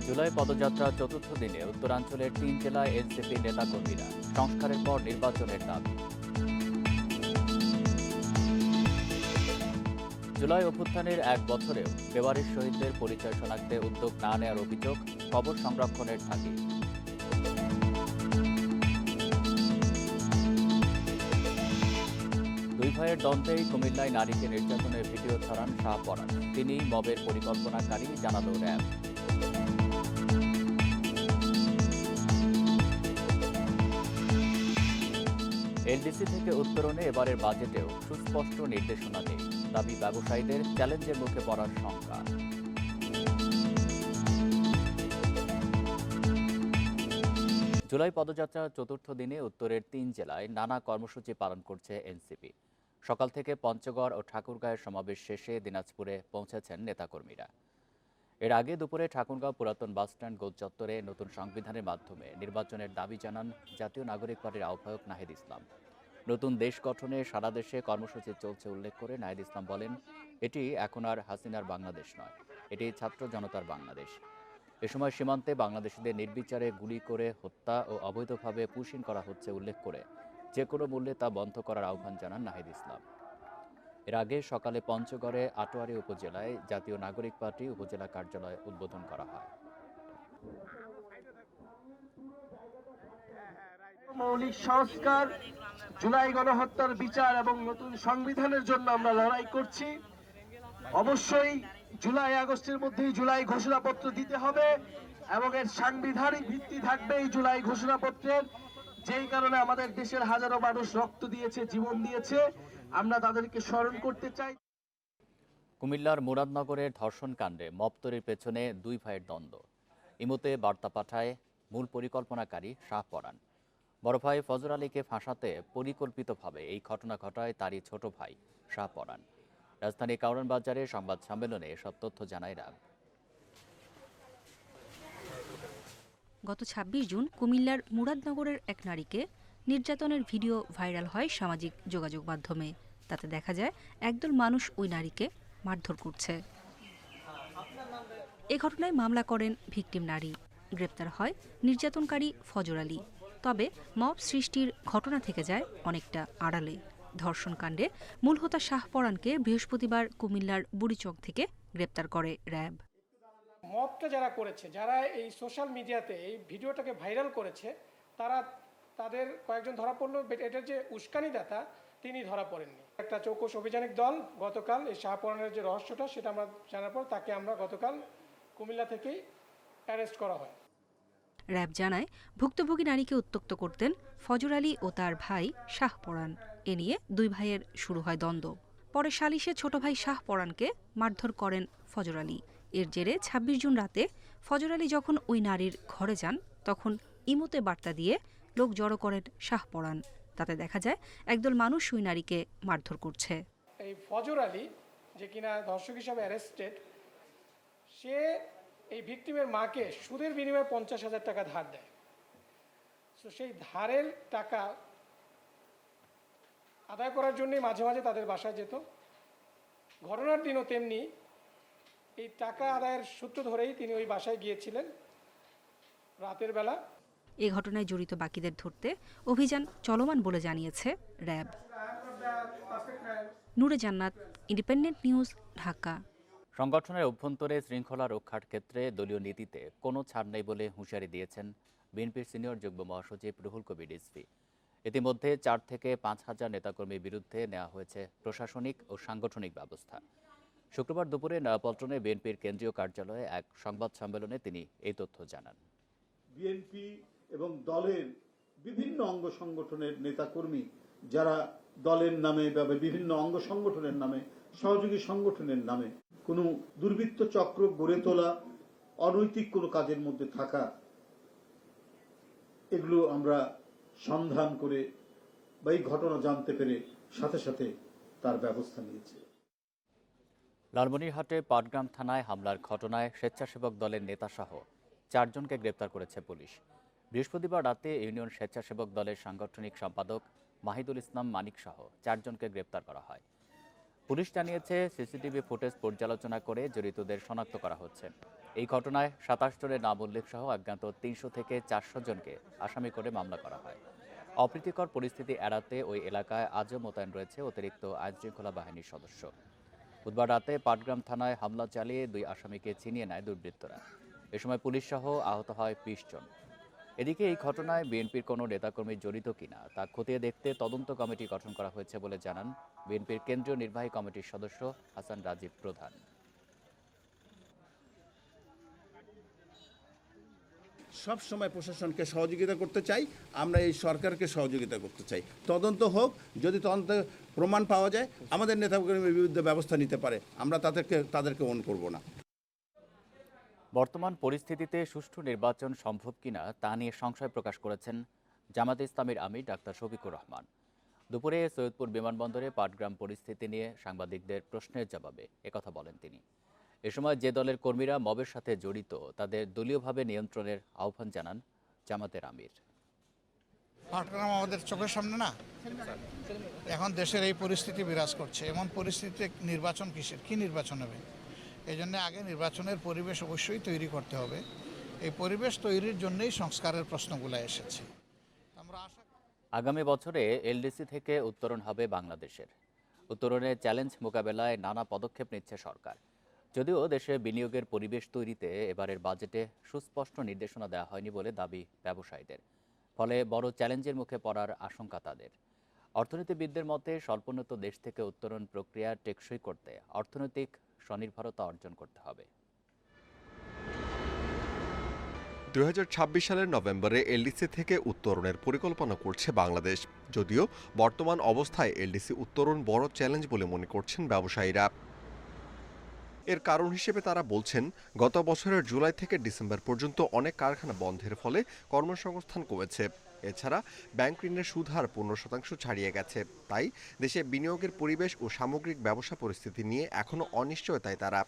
জুলাই পদযাত্রার চতুর্থ দিনে উত্তরাঞ্চলের ৩ জেলায় এনসিপি নেতাকর্মীরা সংস্কারের পর নির্বাচনের দাবি। জুলাই অভ্যুত্থানের এক বছরেও বেওয়ারিশ শহীদদের পরিচয় শনাক্তে উদ্যোগ না নেওয়ার অভিযোগ, কবর সংরক্ষণের তাগিদ। দুই ভাইয়ের দ্বন্দ্বেই কুমিল্লায় নারীকে নির্যাতনের ভিডিও ছড়ান শাহপরান। তিনি মবের পরিকল্পনাকারী, জানাল র্যাব। এলডিসি থেকে উত্তরণে এবারের বাজেটেও সুস্পষ্ট নির্দেশনা নেই, দাবি ব্যবসায়ীদের, চ্যালেঞ্জের মুখে পড়ার শঙ্কা। জুলাই পদযাত্রার চতুর্থ দিনে উত্তরের ৩ জেলায় নানা কর্মসূচি পালন করছে এনসিপি। সকাল থেকে পঞ্চগড় ও ঠাকুরগাঁয়ের সমাবেশ শেষে দিনাজপুরে পৌঁছেছেন নেতাকর্মীরা। এর আগে দুপুরে ঠাকুরগাঁও পুরাতন বাসস্ট্যান্ড গোল চত্বরে নতুন সংবিধানের মাধ্যমে নির্বাচনের দাবি জানান জাতীয় নাগরিক পার্টির আহ্বায়ক নাহিদ ইসলাম। নতুন দেশ গঠনে সারা দেশে কর্মসূচি চলছে উল্লেখ করে নাহিদ ইসলাম বলেন, এটি এখন আর হাসিনার বাংলাদেশ নয়, এটি ছাত্র জনতার বাংলাদেশ। এ সময় সীমান্তে বাংলাদেশিদের নির্বিচারে গুলি করে হত্যা ও অবৈধভাবে পুশিং করা হচ্ছে উল্লেখ করে যে কোনো মূল্যে তা বন্ধ করার আহ্বান জানান নাহিদ ইসলাম। এর আগে সকালে পঞ্চগড়ে আটোয়ারী উপজেলায় জাতীয় নাগরিক পার্টি উপজেলা কার্যালয় উদ্বোধন করা হয়। মৌলিক সংস্কার, জুলাই গণহত্যার বিচার এবং নতুন সংবিধানের জন্য আমরা লড়াই করছি। অবশ্যই জুলাই আগস্টের মধ্যেই জুলাই ঘোষণাপত্র দিতে হবে এবং এর সাংবিধানিক ভিত্তি থাকবে এই জুলাই ঘোষণাপত্রের। যেই কারণে আমাদের দেশের হাজারো মানুষ রক্ত দিয়েছে, জীবন দিয়েছে, আমরা তাদেরকে স্মরণ করতে চাই। কুমিল্লার মুরাদনগরের ধর্ষণ কাণ্ডে মব তৈরির পেছনে দুই ভাইয়ের দ্বন্দ্ব। ইমোতে বার্তা পাঠায় মূল পরিকল্পনাকারী শাহপরান। বড় ভাই ফজর আলীকে ফাঁসাতে পরিকল্পিতভাবে এই ঘটনা ঘটায় তারই ছোট ভাই শাহপরান। রাজধানী কারওয়ান বাজারে সংবাদ সম্মেলনে এসব তথ্য জানায় র্যাব। গত ২৬ জুন কুমিল্লার মুরাদনগরের এক নারীকে নির্যাতনের ভিডিও ভাইরাল হয় সামাজিক যোগাযোগ মাধ্যমে। তাতে দেখা যায় একদল মানুষ ওই নারীকে মারধর করছে। এ ঘটনায় মামলা করেন ভিকটিম নারী। গ্রেপ্তার হয় নির্যাতনকারী ফজর আলী। তবে মব সৃষ্টির ঘটনা থেকে যায় অনেকটা আড়ালে। ধর্ষণকাণ্ডে মূল হোতা শাহপরানকে বৃহস্পতিবার কুমিল্লার বুড়িচক থেকে গ্রেপ্তার করে র্যাব। মবটা যারা করেছে, যারা এই সোশ্যাল মিডিয়াতে এই ভিডিওটাকে ভাইরাল করেছে, তাদের কয়েকজন ধরা পড়লো। এটার যে উস্কানিদাতা তিনি ধরা পড়েননি। একটা চৌকস অভিযানিক দল গতকাল এই শাহপরানের যে রহস্যটা সেটা আমরা জানার পর তাকে আমরা গতকাল কুমিল্লা থেকেই অ্যারেস্ট করা হয়। র্যাব জানায়, ভুক্তভোগী নারীকে উত্ত্যক্ত করতেন ফজর আলী ও তার ভাই শাহপরান। এ নিয়ে দুই ভাইয়ের শুরু হয় দ্বন্দ্ব। পরে সালিশে ছোট ভাই শাহপরানকে মারধর করেন ফজর আলী। এর জেরে ২৬ জুন রাতে ফজর আলী যখন ওই নারীর ঘরে যান তখন ইমোতে বার্তা দিয়ে লোক জড়ো করেন শাহপরান। তাতে দেখা যায় একদল মানুষ ওই নারীকে মারধর করছে। এই ফজর আলী যে কিনা ধর্ষক হিসাবে অ্যারেস্টেড, সে এই ভিকটিমের মাকে সুদের বিনিময়ে ৫০,০০০ টাকা ধার দেয়। তো সেই ধারের টাকা আদায় করার জন্যই মাঝে মাঝে তাদের বাসায় যেত। ঘটনার দিনও তেমনি এই টাকা আদায়ের সূত্র ধরেই তিনি ওই বাসায় গিয়েছিলেন রাতের বেলা। এ ঘটনায় জড়িত বাকিদের ধরতে অভিযান চলমান বলে জানিয়েছে র্যাব। নূরে জান্নাত, ইন্ডিপেন্ডেন্ট নিউজ, ঢাকা। সংগঠনের অভ্যন্তরে শৃঙ্খলা রক্ষার ক্ষেত্রে দলীয় নীতিতে কোনো ছাড় নেই বলে হুঁশিয়ারি দিয়েছেন বিএনপির সিনিয়র যুগ্ম মহাসচিব রুহুল কবির রিজভী। ইতিমধ্যে ৪ থেকে ৫,০০০ নেতাকর্মীর বিরুদ্ধে নেওয়া হয়েছে প্রশাসনিক ও সাংগঠনিক ব্যবস্থা। শুক্রবার দুপুরে নয়াপল্টনে বিএনপির কেন্দ্রীয় কার্যালয়ে এক সংবাদ সম্মেলনে তিনি এই তথ্য জানান। বিএনপি এবং দলের বিভিন্ন অঙ্গ সংগঠনের নেতাকর্মী যারা দলের নামে বা বিভিন্ন অঙ্গ সংগঠনের নামে, সহযোগী সংগঠনের নামে কোনো দুর্বৃত্ত চক্র গড়ে তোলা, অনৈতিক কোনো কাজের মধ্যে থাকা, এগুলো আমরা সন্ধান করে বা এই ঘটনা জানতে পেরে সাথে সাথে তার ব্যবস্থা নিয়েছে। লালমনিরহাটে পাটগ্রাম থানায় হামলার ঘটনায় স্বেচ্ছাসেবক দলের নেতাসহ ৪ জনকে গ্রেপ্তার করেছে পুলিশ। বৃহস্পতিবার রাতে ইউনিয়ন স্বেচ্ছাসেবক দলের সাংগঠনিক সম্পাদক মাহিদুল ইসলাম মানিক সহ ৪ জনকে গ্রেপ্তার করা হয়। পুলিশ জানিয়েছে, সিসিটিভি ফুটেজ পর্যালোচনা করে জড়িতদের শনাক্ত করা হচ্ছে। এই ঘটনায় ২৭ জনের নাম উল্লেখ সহ অজ্ঞাত ৩০০ থেকে ৪০০ জনকে আসামি করে মামলা করা হয়। অপ্রীতিকর পরিস্থিতি এড়াতে ওই এলাকায় আজও মোতায়েন রয়েছে অতিরিক্ত আইনশৃঙ্খলা বাহিনীর সদস্য। বুধবার রাতে পাটগ্রাম থানায় হামলা চালিয়ে 2 আসামিকে ছিনিয়ে নেয় দুর্বৃত্তরা। এ সময় পুলিশ সহ আহত হয় ২০ জন। এদিকে এই ঘটনায় বিএনপির কোনো নেতাকর্মী জড়িত কিনা তা খতিয়ে দেখতে তদন্ত কমিটি গঠন করা হয়েছে বলে জানান বিএনপির কেন্দ্রীয় নির্বাহী কমিটির সদস্য হাসান রাজীব প্রধান। সব সময় প্রশাসনকে সহযোগিতা করতে চাই, আমরা এই সরকারকে সহযোগিতা করতে চাই। তদন্ত হোক, যদি তদন্তে প্রমাণ পাওয়া যায় আমাদের নেতাকর্মীর বিরুদ্ধে ব্যবস্থা নিতে পারে, আমরা তাদেরকে অন করব না। বর্তমান পরিস্থিতিতে সুষ্ঠু নির্বাচন সম্ভব কিনা তা নিয়ে সংশয় প্রকাশ করেছেন জামাতে ইসলামীর আমির ডাক্তার শফিকুর রহমান। দুপুরে সৈয়দপুর বিমানবন্দরে পাটগ্রাম পরিস্থিতি নিয়ে সাংবাদিকদের প্রশ্নের জবাবে একথা বলেন তিনি। এ সময় যে দলের কর্মীরা মবের সাথে জড়িত তাদের দলীয়ভাবে নিয়ন্ত্রণের আহ্বান জানান জামাতের আমির। পাটগ্রাম আমাদের চোখের সামনে না, এখন দেশের এই পরিস্থিতি বিরাজ করছে। এমন পরিস্থিতিতে নির্বাচন কিসের, কি নির্বাচন হবে? এই জন্য আগে নির্বাচনের পরিবেশ অবশ্যই তৈরি করতে হবে। এই পরিবেশ তৈরির জন্যই সংস্কারের প্রশ্নগুলো এসেছে। আমরা আশা আগামী বছরে এলডিসি থেকে উত্তরণ হবে বাংলাদেশের। উত্তরণের চ্যালেঞ্জ মোকাবেলায় নানা পদক্ষেপ নিচ্ছে সরকার। যদিও দেশে বিনিয়োগের পরিবেশ তৈরিতে এবারের বাজেটে সুস্পষ্ট নির্দেশনা দেওয়া হয়নি বলে দাবি ব্যবসায়ীদের। ফলে বড় চ্যালেঞ্জের মুখে পড়ার আশঙ্কা তাদের। অর্থনীতিবিদদের মতে স্বল্পোন্নত দেশ থেকে উত্তরণ প্রক্রিয়া টেকসই করতে অর্থনৈতিক স্বনির্ভরতা অর্জন করতে হবে। 2026 সালের নভেম্বরে এলডিসি থেকে উত্তরণের পরিকল্পনা করছে বাংলাদেশ। যদিও বর্তমান অবস্থায় এলডিসি উত্তরণ বড় চ্যালেঞ্জ বলে মনে করছেন ব্যবসায়ীরা। এর কারণ হিসেবে তারা বলছেন, গত বছরের জুলাই থেকে ডিসেম্বর পর্যন্ত অনেক কারখানা বন্ধের ফলে কর্মসংস্থান কমেছে। এছাড়া ব্যাংক ঋণের সুদ হার 15% ছাড়িয়ে গেছে। তাই দেশে বিনিয়োগের পরিবেশ ও সামগ্রিক ব্যবসা পরিস্থিতি নিয়ে এখনো অনিশ্চয়তায় তারা।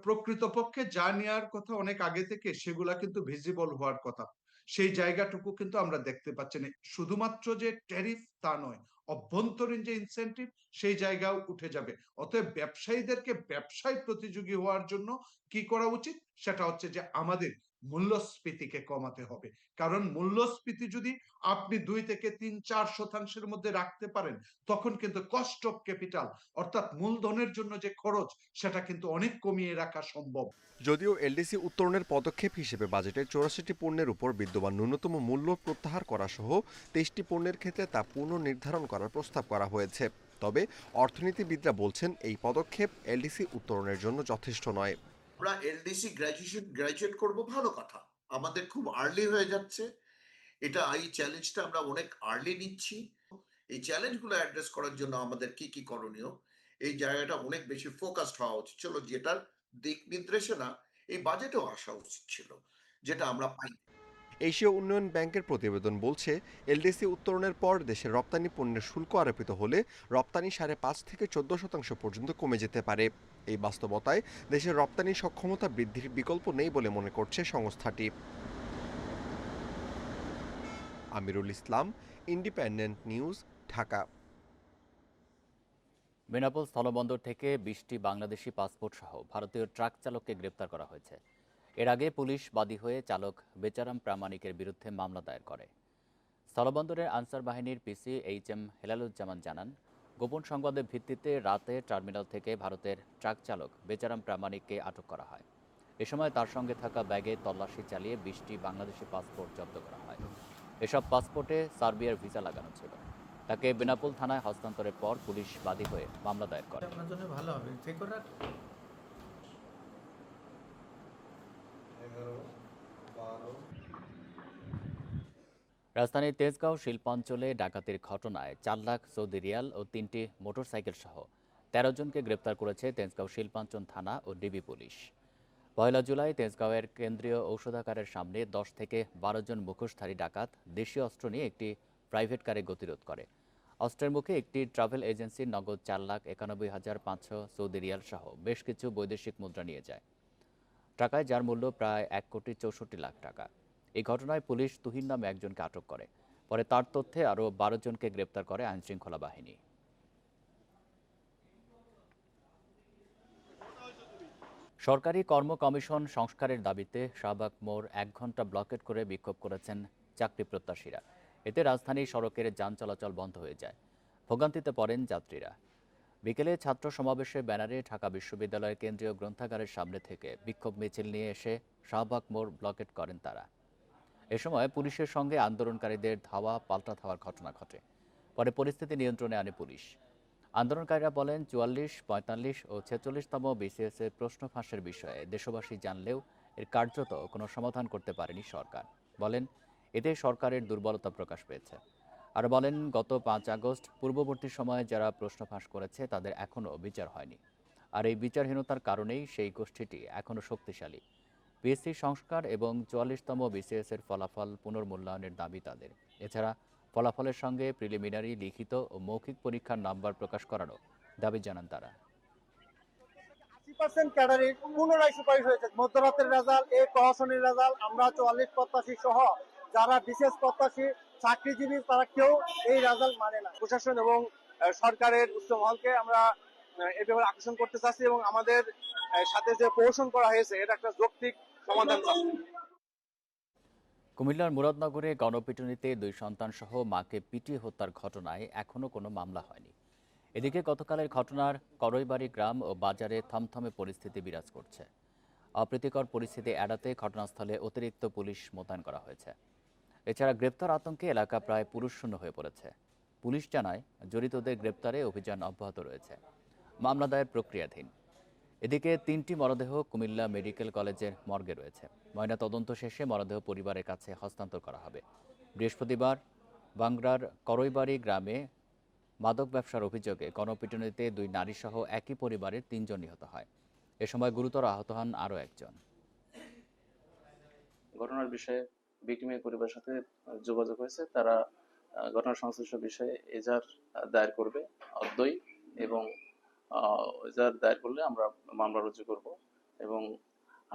প্রকৃতপক্ষে যা নেওয়ার কথা অনেক আগে থেকে, সেগুলা কিন্তু ভিজিবল হওয়ার কথা, সেই জায়গাটুকু কিন্তু আমরা দেখতে পাচ্ছি না। শুধুমাত্র যে ট্যারিফ তা নয়, অভ্যন্তরীণ যে ইনসেনটিভ সেই জায়গাও উঠে যাবে। অতএব ব্যবসায়ীদেরকে ব্যবসায় প্রতিযোগী হওয়ার জন্য কি করা উচিত, সেটা হচ্ছে যে আমাদের মূল্যস্ফীতিকে কমাতে হবে। কারণ মূল্যস্ফীতি যদি আপনি 2 থেকে 3-4% মধ্যে রাখতে পারেন, তখন কিন্তু কস্ট অফ ক্যাপিটাল অর্থাৎ মূলধনের জন্য যে খরচ, সেটা কিন্তু অনেক কমিয়ে রাখা সম্ভব। যদিও এলডিসি উত্তরণের পদক্ষেপ হিসেবে বাজেটে 84টি পণ্যের উপর বিদ্যমান ন্যূনতম মূল্য প্রত্যাহার করা সহ 23টি পণ্যের ক্ষেত্রে তা পুনর্নির্ধারণ করার প্রস্তাব করা হয়েছে। তবে অর্থনীতিবিদরা বলছেন এই পদক্ষেপ এলডিসি উত্তরণের জন্য যথেষ্ট নয়। আমরা এলডিসি গ্রাজুয়েট করব, ভালো কথা, আমাদের খুব আর্লি হয়ে যাচ্ছে। এই চ্যালেঞ্জটা আমরা অনেক আর্লি নিচ্ছি। এই চ্যালেঞ্জগুলো অ্যাড্রেস করার জন্য আমাদের কি কি করণীয়, এই জায়গাটা অনেক বেশি ফোকাসড হওয়া উচিত ছিল, যেটার দিক নির্দেশনা এই বাজেটেও আসা উচিত ছিল, যেটা আমরা পাই। এশীয় উন্নয়ন ব্যাংকের প্রতিবেদন বলছে, এলডিসি উত্তরণের পর দেশের রপ্তানি পণ্যের শুল্ক আরোপিত হলে রপ্তানি 5.5 থেকে 14% পর্যন্ত কমে যেতে পারে। এই বাস্তবতায় দেশের রপ্তানি সক্ষমতা বৃদ্ধির বিকল্প নেই বলে মনে করছে সংস্থাটি। Amirul Islam, independent news, Dhaka. বেনাপোল স্থলবন্দর থেকে 20টি বাংলাদেশি পাসপোর্ট সহ ভারতীয় ট্রাক চালককে গ্রেপ্তার করা হয়েছে। এর আগে পুলিশ বাদী হয়ে চালক বেচারাম প্রামাণিকের বিরুদ্ধে মামলা দায়ের করে। স্থলবন্দরের আনসার বাহিনীর পিসি এইচএম হেলালুজ্জামান জানান, গোপন সংবাদের ভিত্তিতে রাতে টার্মিনাল থেকে ভারতের ট্রাক চালক বেচারাম প্রামাণিককে আটক করা হয়। এ সময় তার সঙ্গে থাকা ব্যাগে তল্লাশি চালিয়ে 20টি বাংলাদেশি পাসপোর্ট জব্দ করা হয়। এসব পাসপোর্টে সার্বিয়ার ভিসা লাগানো ছিল। তাকে বেনাপোল থানায় হস্তান্তরের পর পুলিশ বাদী হয়ে মামলা দায়ের করে। রাজধানীর তেজগাঁও শিল্পাঞ্চলে ডাকাতির ঘটনায় 4 লাখ সৌদি রিয়াল ও 3টি মোটরসাইকেল সহ 13 জনকে গ্রেপ্তার করেছে তেজগাঁও শিল্পাঞ্চল থানা ও ডিবি পুলিশ। 1 জুলাই তেজগাঁওয়ের কেন্দ্রীয় ঔষধাগারের সামনে 10 থেকে 12 জন মুখোশধারী ডাকাত দেশীয় অস্ত্র নিয়ে একটি প্রাইভেট কারে গতিরোধ করে। অস্ত্রের মুখে একটি ট্রাভেল এজেন্সির নগদ 4,91,500 সৌদি রিয়াল সহ বেশ কিছু বৈদেশিক মুদ্রা নিয়ে যায়। টাকায় যার মূল্য প্রায় 1,64,00,000 টাকা। এই ঘটনায় পুলিশ তুহিন নামে একজনকে আটক করে। পরে তার তথ্যে আরও 12 জনকে গ্রেপ্তার করে আইনশৃঙ্খলা বাহিনী। সরকারি কর্ম কমিশন সংস্কারের দাবিতে শাহবাগ মোড় 1 ঘন্টা ব্লকেট করে বিক্ষোভ করেছেন চাকরি প্রত্যাশীরা। এতে রাজধানীর সড়কের যান চলাচল বন্ধ হয়ে যায়, ভোগান্তিতে পড়েন যাত্রীরা। বিকেলে ছাত্র সমাবেশের ব্যানারে ঢাকা বিশ্ববিদ্যালয়ের কেন্দ্রীয় গ্রন্থাগারের সামনে থেকে বিক্ষোভ মিছিল নিয়ে এসে শাহবাগ মোড় ব্লকেট করেন তারা। এ সময় পুলিশের সঙ্গে আন্দোলনকারীদের ধাওয়া পাল্টা ধাওয়ার ঘটনা ঘটে। পরে পরিস্থিতি নিয়ন্ত্রণে আনে পুলিশ। আন্দোলনকারীরা বলেন ৪৪, ৪৫ ও ৪৬তম বিসিএস এর প্রশ্ন ফাঁসের বিষয়ে দেশবাসী জানলেও এর কার্যত কোনো সমাধান করতে পারেনি সরকার। বলেন এতে সরকারের দুর্বলতা প্রকাশ পেয়েছে। আর বলেন গত ৫ আগস্ট পূর্ববর্তী সময়ে যারা প্রশ্ন ফাঁস করেছে তাদের এখনও বিচার হয়নি। আর এই বিচারহীনতার কারণেই সেই গোষ্ঠীটি এখনও শক্তিশালী। পিএসসি সংস্কার এবং ৪৪তম বিসিএস এর ফলাফল পুনর্মূল্যায়নের দাবি তাদের। এছাড়া ফলাফলের সঙ্গে প্রিলিমিনারি, লিখিত ও মৌখিক পরীক্ষার নাম্বার প্রকাশ করারও দাবি জানান তারা। 80% ক্যাডারে পুনরায় সুপারিশ হয়েছে। মধ্যরাতের রেজাল্ট, এই প্রহসনের রেজাল্ট, আমরা 44 প্রত্যাশী সহ যারা বিশেষ প্রত্যাশী চাকরিজীবী তারা কেউ এই রেজাল্ট মানে না। প্রশাসন এবং সরকারের উচ্চ মহলকে আমরা এ ব্যাপারে আকর্ষণ করতে চাচ্ছি এবং আমাদের সাথে যে কৌশল করা হয়েছে এটা একটা যৌক্তিক সমাধান চাচ্ছি। কুমিল্লার মুরাদনগরে গণপিটুনিতে 2 সন্তান সহ মাকে পিটিয়ে হত্যার ঘটনায় এখনও কোনো মামলা হয়নি। এদিকে গতকালের ঘটনার করইবাড়ি গ্রাম ও বাজারে থমথমে পরিস্থিতি বিরাজ করছে। অপ্রীতিকর পরিস্থিতি এড়াতে ঘটনাস্থলে অতিরিক্ত পুলিশ মোতায়েন করা হয়েছে। এছাড়া গ্রেপ্তার আতঙ্কে এলাকা প্রায় পুরুষশূন্য হয়ে পড়েছে। পুলিশ জানায় জড়িতদের গ্রেপ্তারে অভিযান অব্যাহত রয়েছে। মামলা দায়ের প্রক্রিয়াধীন। এদিকে 3টি মরদেহ কুমিল্লা মেডিকেল কলেজের মর্গে রয়েছে। ময়নাতদন্ত শেষে মরদেহ পরিবারের কাছে হস্তান্তর করা হবে। বৃহস্পতিবার বাংলার করইবাড়ি গ্রামে মাদক ব্যবসার অভিযোগে গণপিটুনিতে 2 নারীসহ একই পরিবারের 3 জন নিহত হয়। এ সময় গুরুতর আহত হন আরও একজন। ঘটনার বিষয়ে ভিকটিমের পরিবারের সাথে যোগাযোগ হয়েছে। তারা ঘটনা সংশ্লিষ্ট বিষয়ে এজাহার দায়ের করবে অদ্যই এবং এজাহার দায়ের করলে আমরা মামলা রুজু করব এবং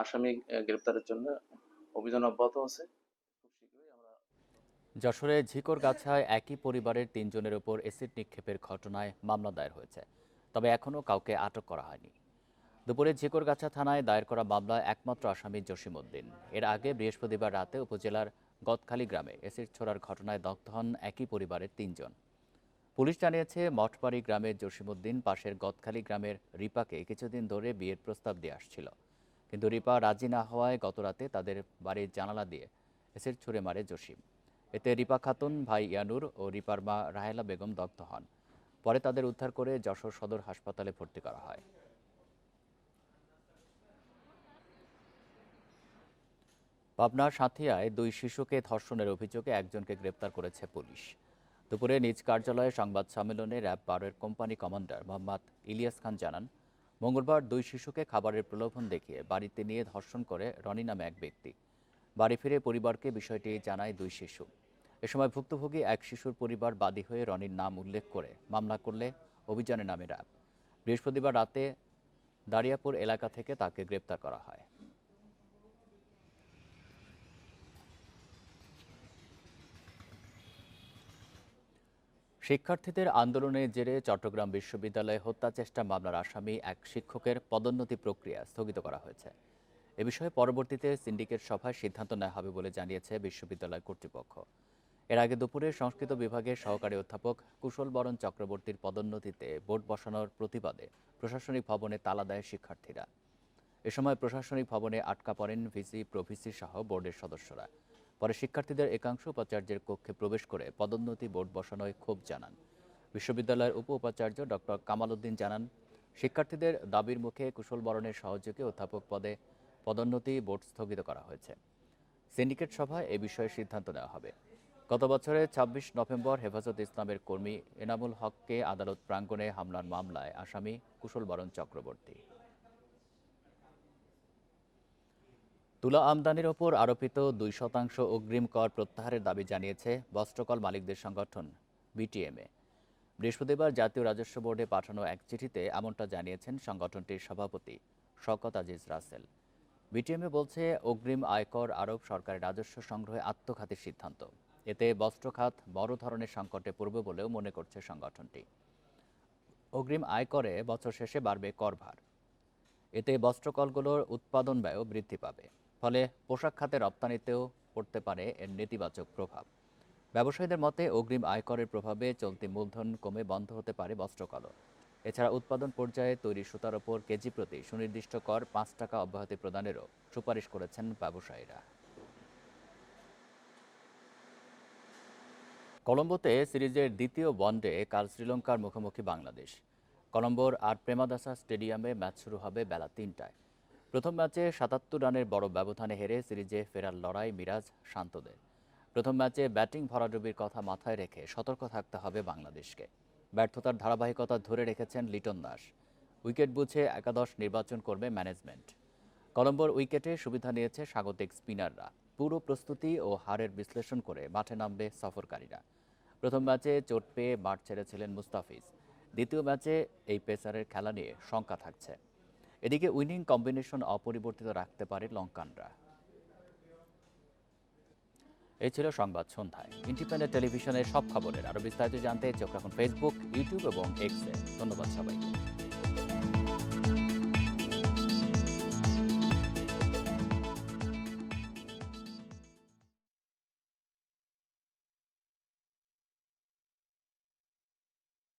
আসামি গ্রেপ্তারের জন্য অভিযান অব্যাহত আছে। খুব শীঘ্রই আমরা যশোরে ঝিকরগাছায় একই পরিবারের 3 জনের ওপর অ্যাসিড নিক্ষেপের ঘটনায় মামলা দায়ের হয়েছে, তবে এখনও কাউকে আটক করা হয়নি। দুপুরে ঝিকরগাছা থানায় দায়ের করা মামলায় একমাত্র আসামি জসিমউদ্দিন। এর আগে বৃহস্পতিবার রাতে উপজেলার গদখালি গ্রামে অ্যাসিড ছোড়ার ঘটনায় দগ্ধ হন একই পরিবারের 3 জন। পুলিশ জানিয়েছে মঠবাড়ি গ্রামের জসিমউদ্দিন পাশের গদখালি গ্রামের রিপাকে কিছুদিন ধরে বিয়ের প্রস্তাব দিয়ে আসছিল, কিন্তু রিপা রাজি না হওয়ায় গতরাতে তাদের বাড়ির জানালা দিয়ে অ্যাসিড ছুড়ে মারে জসিম। এতে রিপা খাতুন, ভাই ইয়ানুর ও রিপার মা রাহেলা বেগম দগ্ধ হন। পরে তাদের উদ্ধার করে যশোর সদর হাসপাতালে ভর্তি করা হয়। পাবনার সাঁথিয়ায় 2 শিশুকে ধর্ষণের অভিযোগে একজনকে গ্রেপ্তার করেছে পুলিশ। দুপুরে নিজ কার্যালয়ে সংবাদ সম্মেলনে র্যাব 12-এর কোম্পানি কমান্ডার মোহাম্মদ ইলিয়াস খান জানান, মঙ্গলবার 2 শিশুকে খাবারের প্রলোভন দেখিয়ে বাড়িতে নিয়ে ধর্ষণ করে রনি নামে এক ব্যক্তি। বাড়ি ফিরে পরিবারকে বিষয়টি জানায় 2 শিশু। এ সময় ভুক্তভোগী এক শিশুর পরিবার বাদী হয়ে রনির নাম উল্লেখ করে মামলা করলে অভিযানে নামে র্যাব। বৃহস্পতিবার রাতে দারিয়াপুর এলাকা থেকে তাকে গ্রেপ্তার করা হয়। শিক্ষার্থীদের আন্দোলনের জেরে চট্টগ্রাম বিশ্ববিদ্যালয়ে হত্যা চেষ্টা মামলার আসামি এক শিক্ষকের পদোন্নতি প্রক্রিয়া স্থগিত করা হয়েছে। এ বিষয়ে পরবর্তীতে সিন্ডিকেট সভায় সিদ্ধান্ত নেওয়া হবে বলে জানিয়েছে বিশ্ববিদ্যালয় কর্তৃপক্ষ। এর আগে দুপুরে সংস্কৃত বিভাগের সহকারী অধ্যাপক কুশল বরণ চক্রবর্তীর পদোন্নতিতে বোর্ড বসানোর প্রতিবাদে প্রশাসনিক ভবনে তালা দেয় শিক্ষার্থীরা। এ সময় প্রশাসনিক ভবনে আটকা পড়েন ভিসি, প্রভিসি সহ বোর্ডের সদস্যরা। পরে শিক্ষার্থীদের একাংশ উপাচার্যের কক্ষে প্রবেশ করে পদোন্নতি বোর্ড বসানোয় ক্ষোভ জানান। বিশ্ববিদ্যালয়ের উপ উপাচার্য ডক্টর কামাল উদ্দিন জানান, শিক্ষার্থীদের দাবির মুখে কুশল বরণের সহযোগী অধ্যাপক পদে পদোন্নতি বোর্ড স্থগিত করা হয়েছে। সিন্ডিকেট সভায় এ বিষয়ে সিদ্ধান্ত নেওয়া হবে। গত বছরের 26 নভেম্বর হেফাজত ইসলামের কর্মী এনামুল হককে আদালত প্রাঙ্গণে হামলার মামলায় আসামি কুশল বরণ চক্রবর্তী। তুলা আমদানির ওপর আরোপিত 2% অগ্রিম কর প্রত্যাহারের দাবি জানিয়েছে বস্ত্রকল মালিকদের সংগঠন বিটিএমএ। বৃহস্পতিবার জাতীয় রাজস্ব বোর্ডে পাঠানো এক চিঠিতে এমনটা জানিয়েছেন সংগঠনটির সভাপতি শওকত আজিজ রাসেল। বিটিএমএ বলছে, অগ্রিম আয়কর আরোপ সরকারের রাজস্ব সংগ্রহে আত্মঘাতী সিদ্ধান্ত। এতে বস্ত্র খাত বড় ধরনের সংকটে পড়বে বলেও মনে করছে সংগঠনটি। অগ্রিম আয়করে বছর শেষে বাড়বে করভার। এতে বস্ত্রকলগুলোর উৎপাদন ব্যয়ও বৃদ্ধি পাবে, ফলে পোশাক খাতে রপ্তানিতেও পড়তে পারে এর নেতিবাচক প্রভাব। ব্যবসায়ীদের মতে অগ্রিম আয়করের প্রভাবে চলতি মূলধন কমে বন্ধ হতে পারে বস্ত্রকল। এছাড়া উৎপাদন পর্যায়ে তৈরি সুতার ওপর কেজি প্রতি সুনির্দিষ্ট কর ৫ টাকা অব্যাহতি প্রদানেরও সুপারিশ করেছেন ব্যবসায়ীরা। কলম্বোতে সিরিজের দ্বিতীয় ওয়ানডে কাল শ্রীলঙ্কার মুখোমুখি বাংলাদেশ। কলম্বোর আর প্রেমাদাসা স্টেডিয়ামে ম্যাচ শুরু হবে বেলা ৩টায়। প্রথম ম্যাচে ৭৭ রানের বড় ব্যবধানে হেরে সিরিজে ফেরার লড়াই মিরাজ শান্তদের। প্রথম ম্যাচে ব্যাটিং ভরাডুবির কথা মাথায় রেখে সতর্ক থাকতে হবে বাংলাদেশকে। ব্যর্থতার ধারাবাহিকতা ধরে রেখেছেন লিটন দাস। উইকেট বুঝে একাদশ নির্বাচন করবে ম্যানেজমেন্ট। কলম্বোর উইকেটে সুবিধা নিয়েছে স্বাগতিক স্পিনাররা। পুরো প্রস্তুতি ও হারের বিশ্লেষণ করে মাঠে নামবে সফরকারীরা। প্রথম ম্যাচে চোট পেয়ে মাঠ ছেড়েছিলেন মুস্তাফিজ। দ্বিতীয় ম্যাচে এই পেসারের খেলা নিয়ে শঙ্কা থাকছে। এদিকে উইনিং কম্বিনেশন অপরিবর্তিত রাখতে পারে লঙ্কানরা। এই ছিল সংবাদ সন্ধ্যায়। ইন্ডিপেন্ডেন্ট টেলিভিশনের সব খবরের আরও বিস্তারিত জানতে চোখ রাখুন ফেসবুক, ইউটিউব এবং এক্সে। ধন্যবাদ সবাইকে।